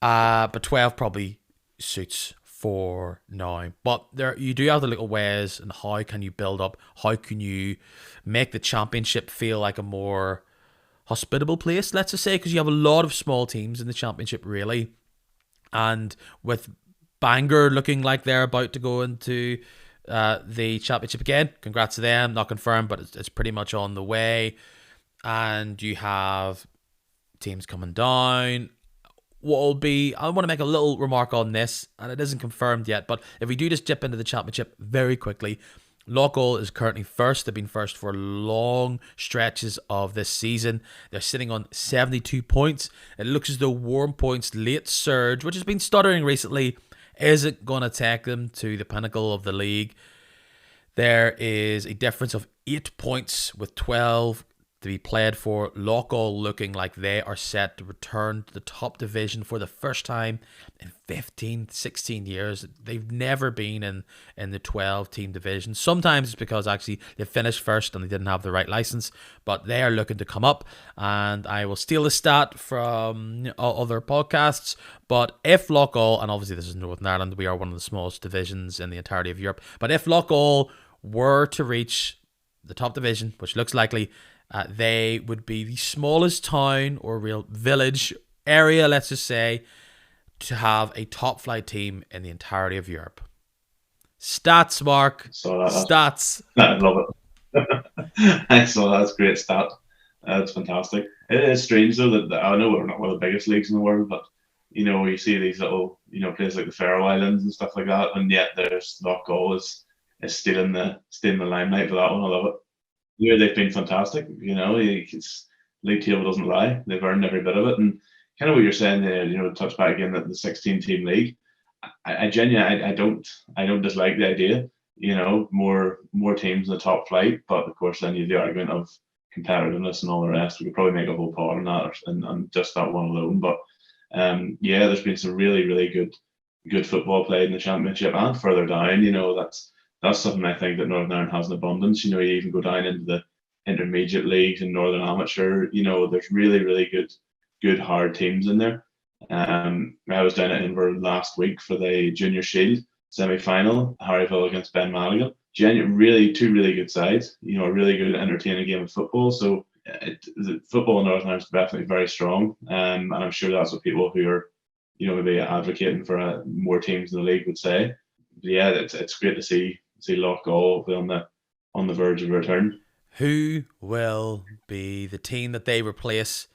But 12 probably suits for now. But there, you do have the little ways and how can you build up, how can you make the championship feel like a more hospitable place, let's just say, because you have a lot of small teams in the championship, really. And with Bangor looking like they're about to go into the championship again, congrats to them, not confirmed, but it's pretty much on the way. And you have teams coming down. What will be, I want to make a little remark on this, and it isn't confirmed yet, but if we do just dip into the championship very quickly, Loughgall is currently first. They've been first for long stretches of this season. They're sitting on 72 points. It looks as though Warrenpoint's late surge, which has been stuttering recently, isn't going to take them to the pinnacle of the league. There is a difference of 8 points with 12 to be played for. Loughgall looking like they are set to return to the top division for the first time in 15, 16 years. They've never been in the 12-team division. Sometimes it's because actually they finished first and they didn't have the right license, but they are looking to come up. And I will steal the stat from other podcasts, but if Loughgall, and obviously this is Northern Ireland, we are one of the smallest divisions in the entirety of Europe, but if Loughgall were to reach the top division, which looks likely, they would be the smallest town or real village area, let's just say, to have a top flight team in the entirety of Europe. Stats, Mark. So Stats. I love it. I saw that's a great stat. That's fantastic. It is strange though that I know we're not one of the biggest leagues in the world, but you see these little places like the Faroe Islands and stuff like that, and yet there's Loughgall is still in the limelight for that one. I love it. Yeah, they've been fantastic. It's league table doesn't lie. They've earned every bit of it, and kind of what you're saying there. Touch back again that the 16 team league. I genuinely I don't dislike the idea. More teams in the top flight, but of course then you have the argument of competitiveness and all the rest. We could probably make a whole pod on that and just that one alone. But yeah, there's been some really really good football played in the championship and further down. That's something I think that Northern Ireland has in abundance. You even go down into the intermediate leagues and Northern Amateur. There's really really good hard teams in there. I was down at Inver last week for the Junior Shield semi-final, Harryville against Ben Madigan. Really, two really good sides. A really good, entertaining game of football. So the football in Northern Ireland is definitely very strong, and I'm sure that's what people who are, maybe advocating for more teams in the league would say. But yeah, it's great to see Loughgall on the verge of return. Who will be the team that they replace?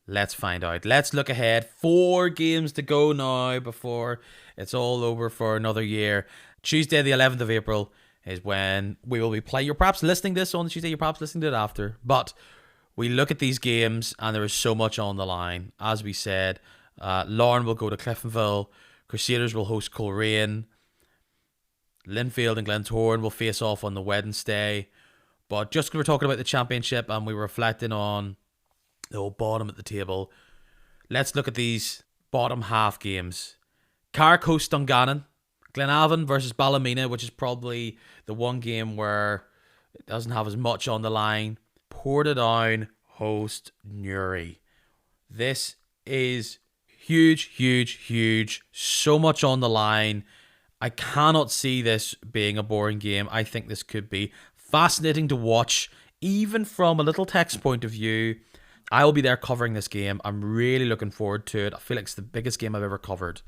Let's find out. Let's look ahead. 4 games to go now before it's all over for another year. Tuesday, the 11th of April, is when we will be playing. You're perhaps listening to this on Tuesday. You're perhaps listening to it after. But we look at these games, and there is so much on the line. As we said, Larne will go to Cliftonville. Crusaders will host Coleraine. Linfield and Glentoran will face off on the Wednesday. But just because we're talking about the championship and we're reflecting on the whole bottom at the table, let's look at these bottom half games. Carrick hosts Dungannon. Glenavon versus Ballymena, which is probably the one game where it doesn't have as much on the line. Portadown host Newry. This is huge, huge, huge. So much on the line. I cannot see this being a boring game. I think this could be fascinating to watch, even from a little text point of view. I will be there covering this game. I'm really looking forward to it. I feel like it's the biggest game I've ever covered.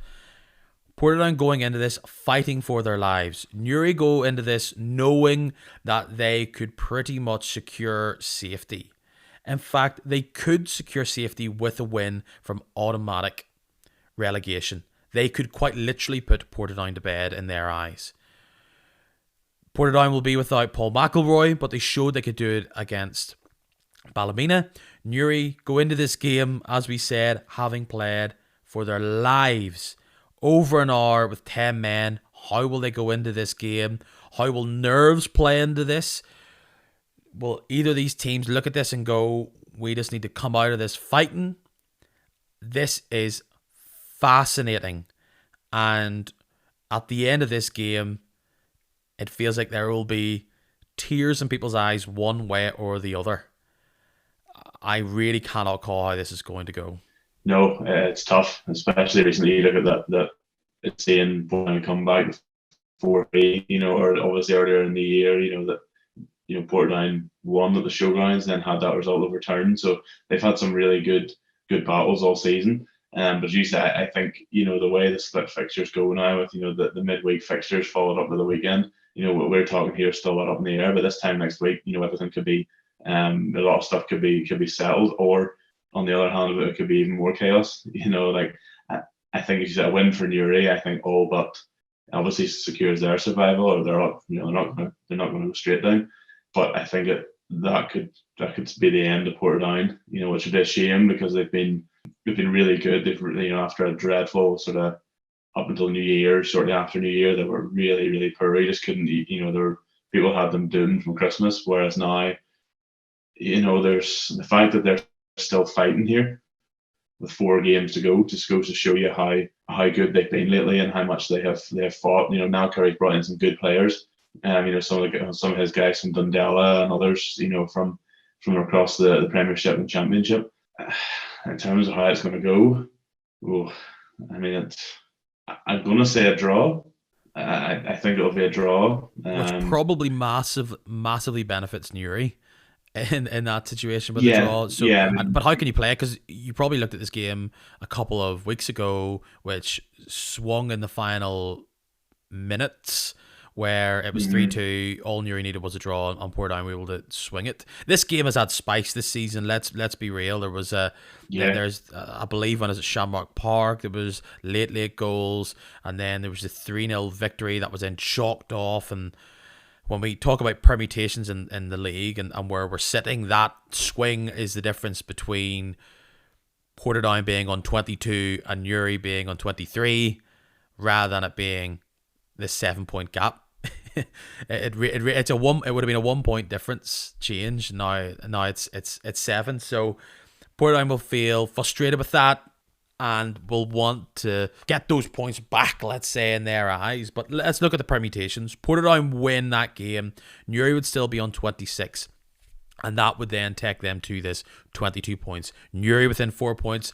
Portadown going into this fighting for their lives. Newry go into this knowing that they could pretty much secure safety. In fact, they could secure safety with a win from automatic relegation. They could quite literally put Portadown to bed in their eyes. Portadown will be without Paul McElroy, but they showed they could do it against Ballymena. Newry go into this game, as we said, having played for their lives. Over an hour with 10 men. How will they go into this game? How will nerves play into this? Will either of these teams look at this and go, we just need to come out of this fighting? This is fascinating. And at the end of this game, it feels like there will be tears in people's eyes one way or the other. I really cannot call how this is going to go. No, it's tough, especially recently. You look at that it's seeing Portland come back 4-3, or obviously earlier in the year, that Portland won at the showgrounds, then had that result overturned. So they've had some really good battles all season. But as you say, I think the way the split fixtures go now, with the midweek fixtures followed up with the weekend. What we're talking here is still a lot up in the air. But this time next week, everything could be a lot of stuff could be settled, or on the other hand, it could be even more chaos. I think if you say a win for Newry, I think all but obviously secures their survival, or they're not going to go straight down. But I think that could be the end of Portadown. Which would be a shame, because they've been really good. They've after a dreadful sort of up until New Year, shortly after New Year, they were really really poor. You just couldn't. There were people had them doomed from Christmas, whereas now, there's the fact that they're still fighting here with 4 games to go just goes to show you how good they've been lately and how much they have fought. Now Curry's brought in some good players. Some of his guys from Dundela and others, from across the Premiership and Championship. In terms of how it's going to go, I'm going to say a draw. I think it'll be a draw, which probably massively benefits Newry in that situation with the draw. So, but how can you play it? Because you probably looked at this game a couple of weeks ago, which swung in the final minutes where it was 3-2. All Newry needed was a draw, and Portadown were able to swing it. This game has had spice this season. Let's be real. There was there's I believe when it was at Shamrock Park, there was late goals, and then there was the 3-0 victory that was then chalked off. And when we talk about permutations in the league and where we're sitting, that swing is the difference between Portadown being on 22 and Newry being on 23, rather than it being this 7-point gap. It would have been a 1 point difference change. Now it's 7. So Portadown will feel frustrated with that and will want to get those points back, let's say, in their eyes. But let's look at the permutations. Portadown win that game, Newry would still be on 26, and that would then take them to this 22 points. Newry within 4 points.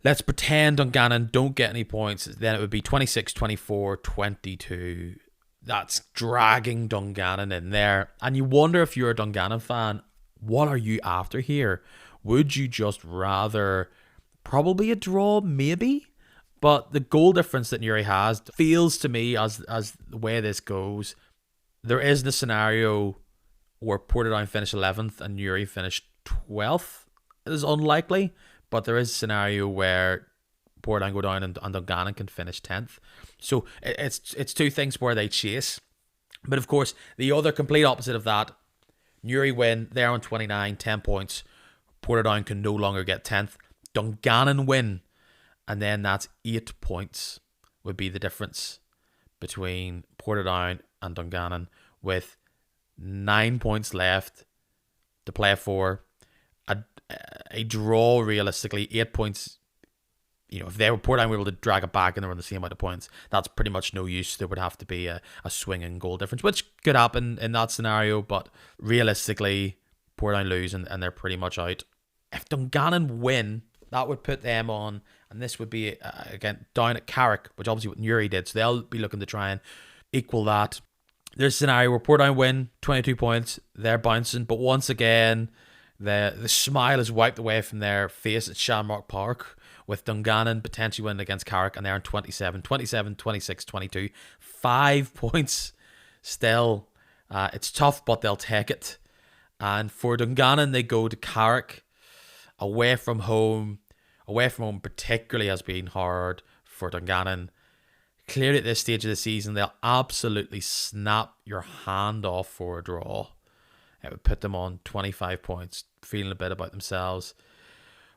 Let's pretend Dungannon don't get any points. Then it would be 26, 24, 22. That's dragging Dungannon in there. And you wonder, if you're a Dungannon fan, what are you after here? Would you just rather probably a draw, maybe? But the goal difference that Newry has feels to me, as the way this goes, there isn't a scenario where Portadown finish 11th and Newry finish 12th. It is unlikely, but there is a scenario where Portadown go down and Dungannon can finish 10th. So it's two things where they chase. But of course, the other complete opposite of that, Newry win, they're on 29, 10 points. Portadown can no longer get 10th. Dungannon win, and then that's 8 points would be the difference between Portadown and Dungannon, with 9 points left to play for. A draw, realistically, 8 points. If they were Portadown were able to drag it back and they were on the same amount of points, that's pretty much no use. There would have to be a swinging goal difference, which could happen in that scenario, but realistically, Portadown lose and they're pretty much out. If Dungannon win, that would put them on, and this would be, again, down at Carrick, which obviously what Newry did, so they'll be looking to try and equal that. There's a scenario where Portadown win, 22 points, they're bouncing, but once again, the smile is wiped away from their face at Shamrock Park, with Dungannon potentially winning against Carrick, and they're on 27, 26, 22. 5 points still. It's tough, but they'll take it. And for Dungannon, they go to Carrick. Away from home particularly has been hard for Dungannon. Clearly at this stage of the season, they'll absolutely snap your hand off for a draw. It would put them on 25 points, feeling a bit about themselves.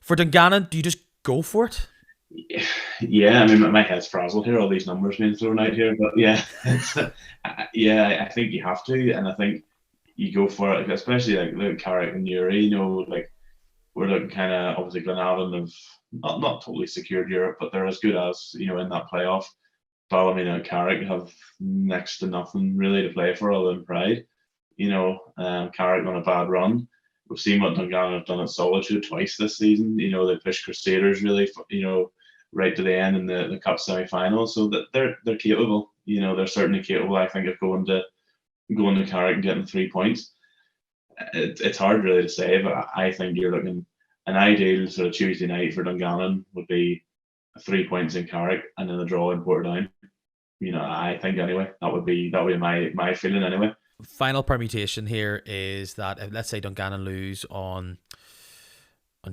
For Dungannon, do you just go for it? Yeah, I mean, my head's frazzled here, all these numbers being thrown out here. But yeah, I think you have to, and I think you go for it, especially like look at Carrick and Newry, like, we're looking kind of, obviously Glenavon have not totally secured Europe, but they're as good as, in that playoff. Ballymena and Carrick have next to nothing really to play for other than pride. Carrick on a bad run. We've seen what Dungannon have done at Solitude twice this season. They pushed Crusaders really, right to the end in the cup semi-final. So that they're capable. They're certainly capable, I think, of going to Carrick and getting 3 points. It's hard really to say, but I think you're looking, an ideal sort of Tuesday night for Dungannon would be 3 points in Carrick and then a draw in Portadown. I think anyway that would be my feeling anyway. Final permutation here is that if, let's say, Dungannon lose on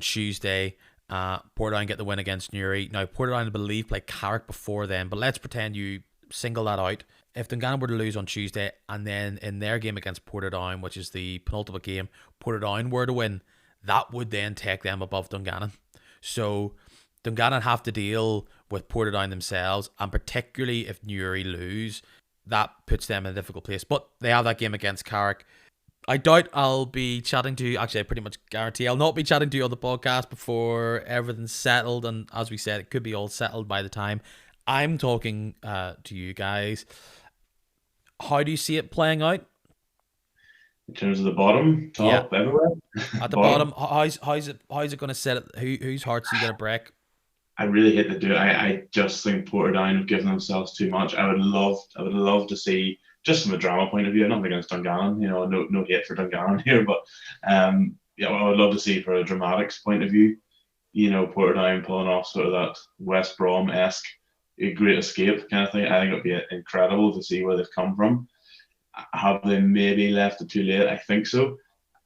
Tuesday, Portadown get the win against Newry. Now Portadown, I believe, play Carrick before then, but let's pretend you single that out. If Dungannon were to lose on Tuesday, and then in their game against Portadown, which is the penultimate game, Portadown were to win, that would then take them above Dungannon. So Dungannon have to deal with Portadown themselves, and particularly if Newry lose, that puts them in a difficult place. But they have that game against Carrick. I doubt I'll be chatting to you. Actually, I pretty much guarantee I'll not be chatting to you on the podcast before everything's settled. And as we said, it could be all settled by the time I'm talking to you guys. How do you see it playing out? In terms of the bottom, top, everywhere? At the bottom, how's it going to set it? Whose hearts are you going to break? I really hate to do it. I just think Portadown have given themselves too much. I would love to see, just from a drama point of view, nothing against Dungannon, no hate for Dungannon here, but I would love to see, for a dramatics point of view, Portadown pulling off sort of that West Brom-esque, a great escape kind of thing. I think it'd be incredible to see where they've come from. Have they maybe left it too late? I think so.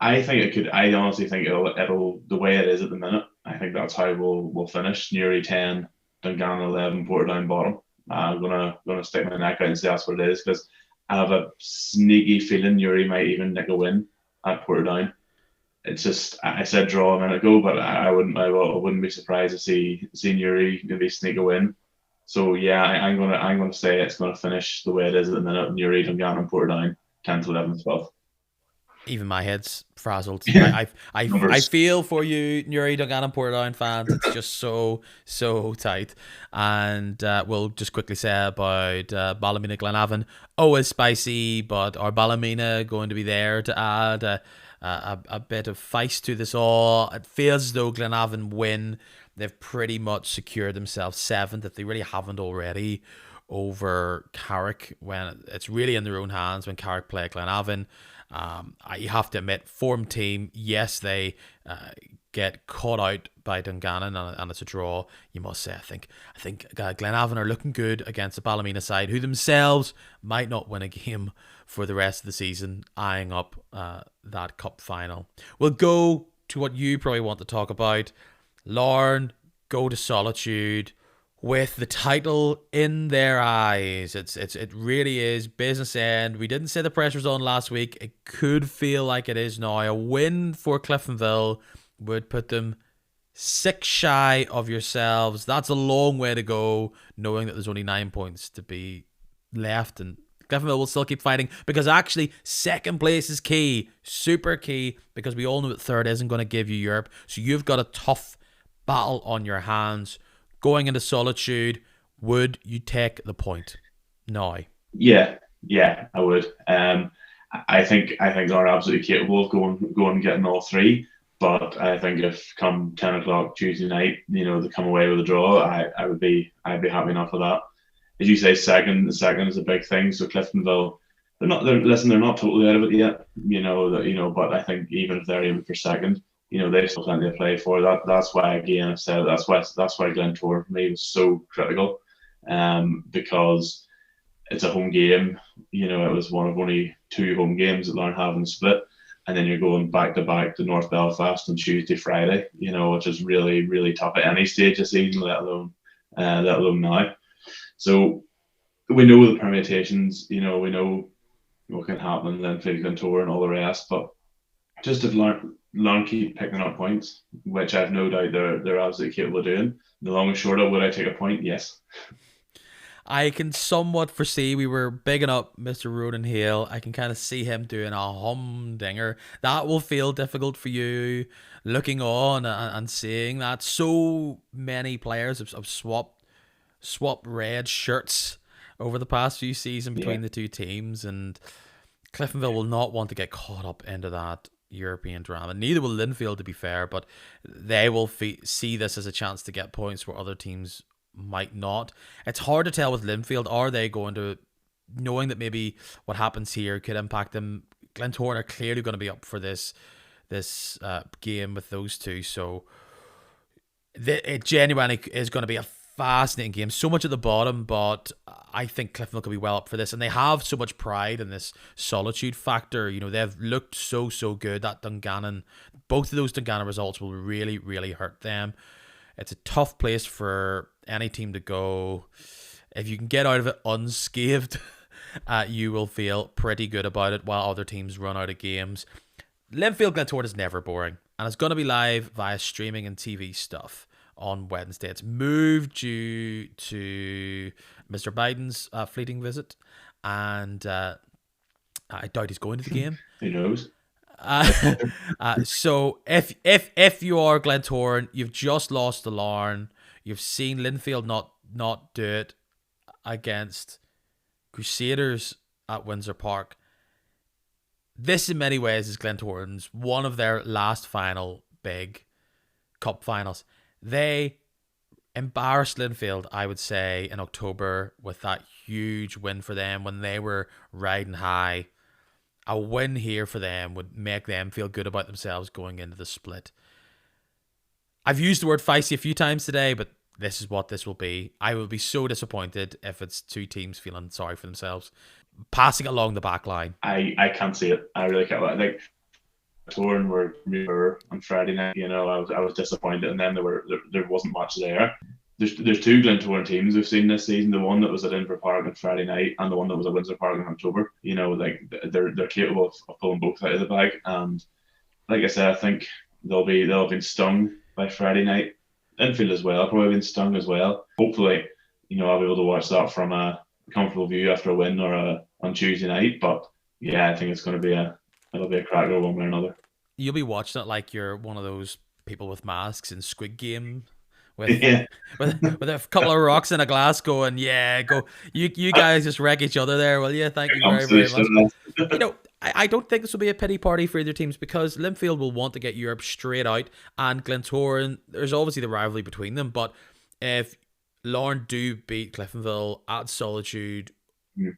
I think it could. I honestly think it'll the way it is at the minute. I think that's how we'll finish. Newry 10, Dungannon 11, Portadown bottom. I'm gonna stick my neck out and say that's what it is, because I have a sneaky feeling Newry might even nick a win at Portadown. It's just, I said draw a minute ago, but I wouldn't be surprised to see Newry maybe sneak a win. So yeah, I'm gonna say it's gonna finish the way it is at the minute. Newry, Dungannon, Portadown, 10th, 11th, 12th. Even my head's frazzled. Yeah, I numbers. feel for you, Newry, Dungannon, Portadown fans. It's just so tight. And we'll just quickly say about Ballymena, Glenavon. Always spicy, but are Ballymena going to be there to add a bit of feist to this all? It feels as though Glenavon win. They've pretty much secured themselves seventh, if they really haven't already, over Carrick, when it's really in their own hands when Carrick play Glenavon. You have to admit, form team, yes, they get caught out by Dungannon, and it's a draw. You must say, I think Glenavon are looking good against the Ballymena side, who themselves might not win a game for the rest of the season, eyeing up that cup final. We'll go to what you probably want to talk about. Larne go to Solitude with the title in their eyes. It really is business end. We didn't say the pressure's on last week. It could feel like it is now. A win for Cliftonville would put them 6 shy of yourselves. That's a long way to go, knowing that there's only 9 points to be left, and Cliftonville will still keep fighting, because actually second place is key, super key, because we all know that third isn't going to give you Europe. So you've got a tough battle on your hands. Going into Solitude, would you take the point? No. Yeah, I would. I think they're absolutely capable of going and getting all three. But I think if come 10 o'clock Tuesday night, they come away with a draw, I'd be happy enough with that. As you say, second is a big thing. So Cliftonville, they're not totally out of it yet. But I think even if they're aiming for second, they've still plenty to play for. That's why, again, I've said that's why Glentoran for me was so critical, because it's a home game. It was one of only 2 home games that Larne have in the split, and then you're going back to back to North Belfast on Tuesday, Friday. Which is really, really tough at any stage of season, let alone now. So we know the permutations. We know what can happen, and then Glentoran and all the rest, but just if Larne keep picking up points, which I've no doubt they're absolutely capable of doing. The long and short of, would I take a point? Yes. I can somewhat foresee, we were bigging up Mr. Roden Hale. I can kind of see him doing a humdinger. That will feel difficult for you, looking on and seeing that so many players have swapped red shirts over the past few seasons between the two teams, and Cliftonville will not want to get caught up into that European drama. Neither will Linfield, to be fair, but they will see this as a chance to get points where other teams might not. It's hard to tell with Linfield. Are they going to, knowing that maybe what happens here could impact them? Glentoran are clearly going to be up for this game with those two, so it genuinely is going to be a fascinating game. So much at the bottom, but I think Cliftonville could be well up for this, and they have so much pride in this Solitude factor. They've looked so good. That Dungannon, both of those Dungannon results will really, really hurt them. It's a tough place for any team to go. If you can get out of it unscathed, you will feel pretty good about it while other teams run out of games. Linfield Glentoran is never boring, and it's going to be live via streaming and TV stuff on Wednesday. It's moved due to Mr. Biden's fleeting visit, and I doubt he's going to the game. Who knows? So if you are Glentoran, you've just lost to Larne. You've seen Linfield not do it against Crusaders at Windsor Park. This, in many ways, is Glentoran's one of their last final big cup finals. They embarrassed Linfield, I would say, in October with that huge win for them when they were riding high. A win here for them would make them feel good about themselves going into the split. I've used the word feisty a few times today, but this is what this will be. I will be so disappointed if it's two teams feeling sorry for themselves, passing along the back line. I can't see it. I really can't. Like, Torn were on Friday night. I was disappointed, and then there wasn't much there. There's two Glentoran teams we've seen this season. The one that was at Inver Park on Friday night, and the one that was at Windsor Park in October. Like they're capable of pulling both out of the bag. And like I said, I think they'll have been stung by Friday night. Infield as well, probably been stung as well. Hopefully, I'll be able to watch that from a comfortable view after a win or on Tuesday night. But yeah, I think it's going to be it'll be a cracker one way or another. You'll be watching it like you're one of those people with masks in Squid Game. With a couple of rocks in a glass going, go. You guys just wreck each other there, will you? Thank you very, very much. I don't think this will be a pity party for either teams, because Linfield will want to get Europe straight out, and Glentoran, there's obviously the rivalry between them, but if Larne do beat Cliftonville at Solitude,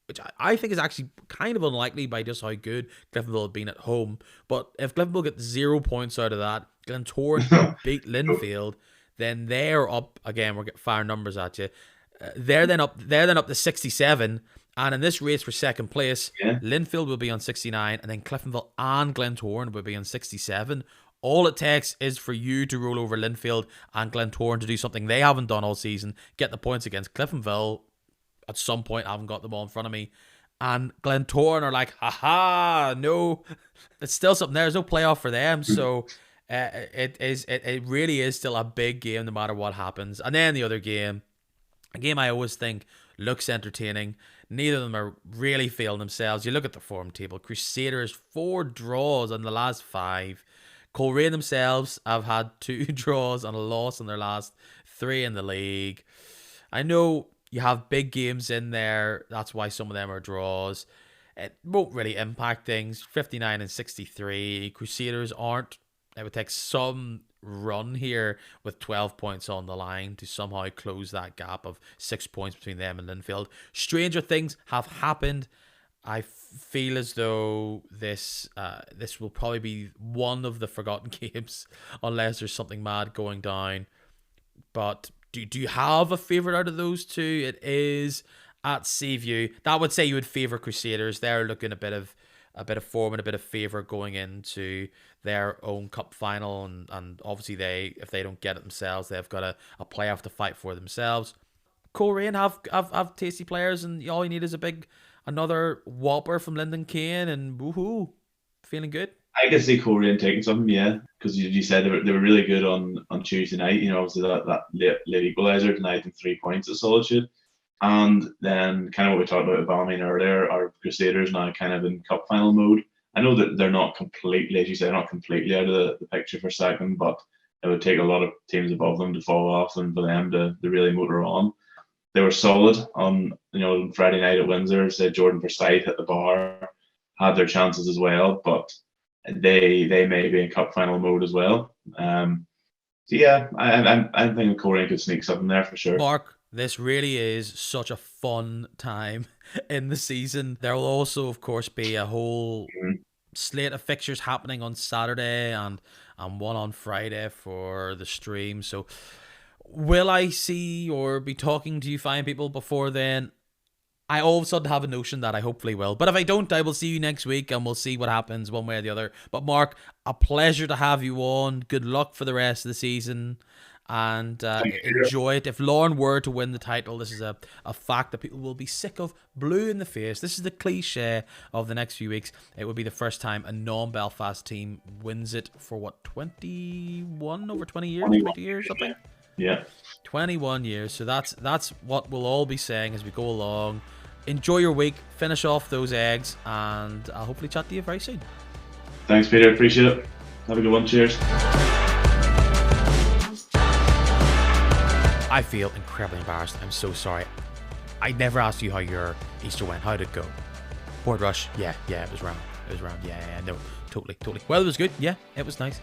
which I think is actually kind of unlikely by just how good Cliftonville have been at home, but if Cliftonville get 0 points out of that, Glentoran beat Linfield, then they're up again. We're getting fire numbers at you. They're then up to 67, and in this race for second place, Linfield will be on 69, and then Cliftonville and Glentoran will be on 67. All it takes is for you to roll over Linfield and Glentoran to do something they haven't done all season, get the points against Cliftonville. At some point, I haven't got them all in front of me, and Glentoran are like, haha, no, it's still something. There's no playoff for them, so. It really is still a big game no matter what happens. And then the other game, a game I always think looks entertaining. Neither of them are really feeling themselves. You look at the form table. Crusaders 4 draws on the last 5. Coleraine themselves have had 2 draws and a loss in their last 3 in the league. I know you have big games in there. That's why some of them are draws. It won't really impact things. 59 and 63. Crusaders aren't. It would take some run here with 12 points on the line to somehow close that gap of 6 points between them and Linfield. Stranger things have happened. I feel as though this will probably be one of the forgotten games unless there's something mad going down. But do you have a favourite out of those two? It is at Seaview. That would say you would favour Crusaders. They're looking a bit of form and a bit of favour going into their own cup final, and obviously if they don't get it themselves, they've got a playoff to fight for themselves. Coleraine have tasty players, and all you need is another whopper from Lyndon Kane, and woohoo, feeling good. I can see Coleraine taking something, yeah, because you said they were really good on Tuesday night. Obviously that late equaliser denied them 3 points at Solitude. And then kind of what we talked about with Ballymena earlier, our Crusaders now kind of in cup final mode. I know that they're not completely, as you said, not completely out of the picture for second, but it would take a lot of teams above them to fall off and for them to really motor on. They were solid on Friday night at Windsor. Said Jordan Forsyth at the bar had their chances as well, but they may be in cup final mode as well. So yeah, I'm thinking Coleraine could sneak something there for sure. Mark, this really is such a fun time in the season. There will also, of course, be a whole slate of fixtures happening on Saturday and one on Friday for the stream. So will I see or be talking to you fine people before then? I all of a sudden have a notion that I hopefully will. But if I don't, I will see you next week and we'll see what happens one way or the other. But Mark, a pleasure to have you on. Good luck for the rest of the season. And enjoy it. If Larne were to win the title, this is a fact that people will be sick of, blue in the face. This is the cliche of the next few weeks. It would be the first time a non-Belfast team wins it for what, 21 over 20 years, 20 years, something. Yeah, 21 years. So that's what we'll all be saying as we go along. Enjoy your week, finish off those eggs, and I'll hopefully chat to you very soon. Thanks, Peter. Appreciate it. Have a good one. Cheers. I feel incredibly embarrassed. I'm so sorry. I never asked you how your Easter went. How did it go? Board rush? Yeah, it was round. Yeah, no Totally. Well, it was good. Yeah, it was nice.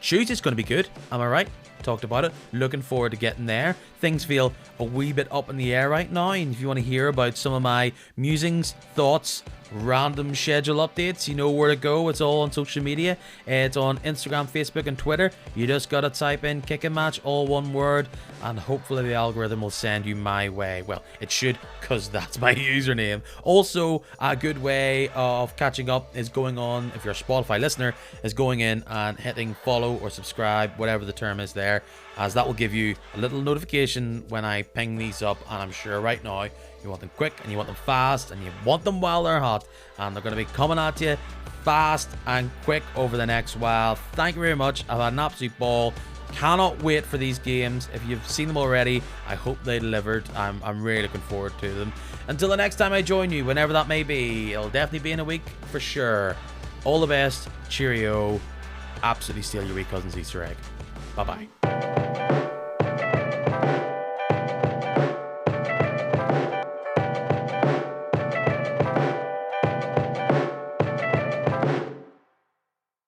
Tuesday's going to be good. Am I right? Talked about it. Looking forward to getting there. Things feel a wee bit up in the air right now. And if you want to hear about some of my musings, thoughts, random schedule updates, you know where to go. It's all on social media. It's on Instagram, Facebook, and Twitter. You just got to type in Kicking Match, all one word, and hopefully the algorithm will send you my way. Well, it should, because that's my username. Also, a good way of catching up is going on, if you're a Spotify listener, is going in and hitting follow or subscribe, whatever the term is there, as that will give you a little notification when I ping these up. And I'm sure right now you want them quick and you want them fast and you want them while they're hot, and they're going to be coming at you fast and quick over the next while. Thank you very much. I've had an absolute ball. Cannot wait for these games. If you've seen them already, I hope they delivered. I'm really looking forward to them. Until the next time I join you, whenever that may be, it'll definitely be in a week for sure. All the best. Cheerio. Absolutely steal your wee cousin's Easter egg. Bye bye.